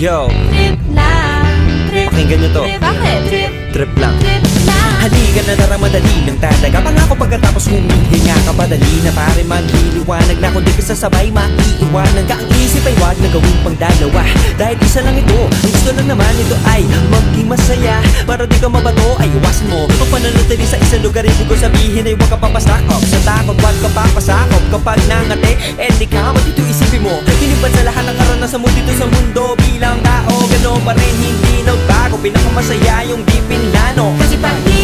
Yo, Trip lang, trip. pakinggan nyo to. Bakit? Trip, Trip lang. trip lang. Halika na tara madali ng talaga. Pangako pagkatapos humihinga ka padali na pare magliliwanag na kung di ka sasabay maiiwanan ka. Ang isip ay wag na gawin pang dalawa dahil isa lang ito. Ang gusto lang naman ito ay maging masaya. Para di ka mabato ay iwasan mo kung pananatili sa isang lugar. Ibig ko sabihin ay huwag ka papasakop sa takot, wag ka papasakop. Kapag nangate, di ka matito isipin mo. Hinipan sa lahat ng karanasan mo dito sa mundo. Bilang tao, gano'n pa rin hindi nagbago. Pinakamasaya yung di pinlano. Kasi pag di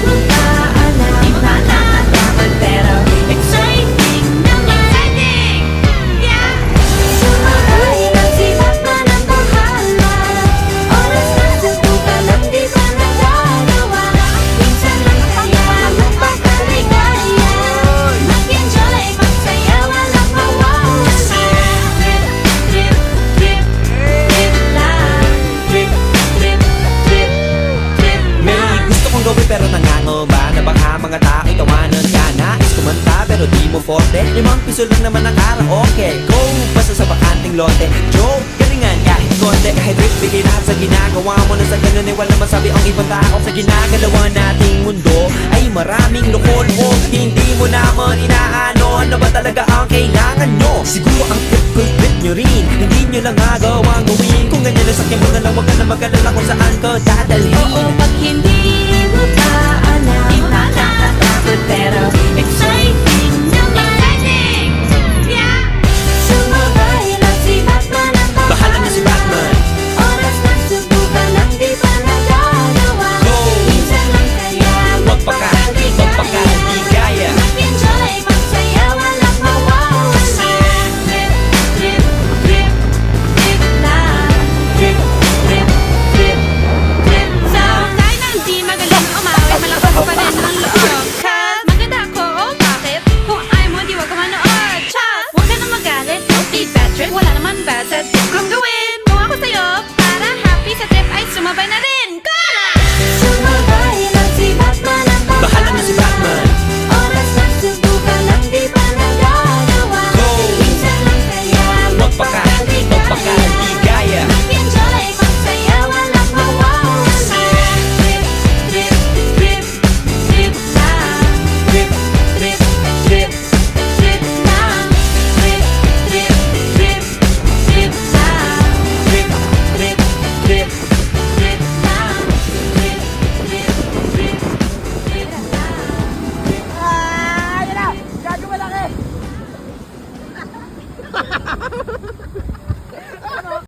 mo pa alam, di mo natatakot pero exciting naman. Exciting! Yeah! Sumakay ng sibat na ng bahala. Oras na subukan lang di pa nagagawa. Minsan lang kaya magpakaligaya. Mag-enjoy, magsaya, walang mawawala. Trip, trip, trip, trip lang. Trip, trip, trip, trip May lang. gusto kong gawin pero nangangamba na baka mga tao'y tawanan ka. Nais kumanta pero di mo forte. 5 piso lang naman ang karaoke. Go! Basta sa bakanting lote. Joke! Galingan kahit konti. Kahit trip, bigay lahat sa ginagawa mo. Na sa ganun ay walang masabi ang ibang tao. Sa ginagalawa nating mundo ay maraming loko-loko. Hindi mo naman inaano. Ano ba talaga ang kailangan nyo? Siguro ang trip ko'y trip nyo rin. Hindi nyo lang agawang gawin. Kung ganyan na sakyan mo na lang, wag ka na mag-alala kung saan ka dadalhin. Oo, pag hindi mo pa alam, di mo natatakot pero exciting naman. Exciting! Yeah! Sumakay lang si Batman ang Bahala na si Batman. Oras na subukan lang di pa nagagawa. Go! Minsan lang kaya magpakaligaya. Mag-enjoy, magsaya, walang mawawala. Trip, trip, trip, trip lang. Trip, trip, trip, trip lang. Dahil na hindi magaling umawi, malakas pa rin ang loob. Cause maganda ako, oh bakit? Kung ayaw mo, di wag ka manood. Chas! Huwag ka na magalit, don't be bad trip. Wala naman bad sa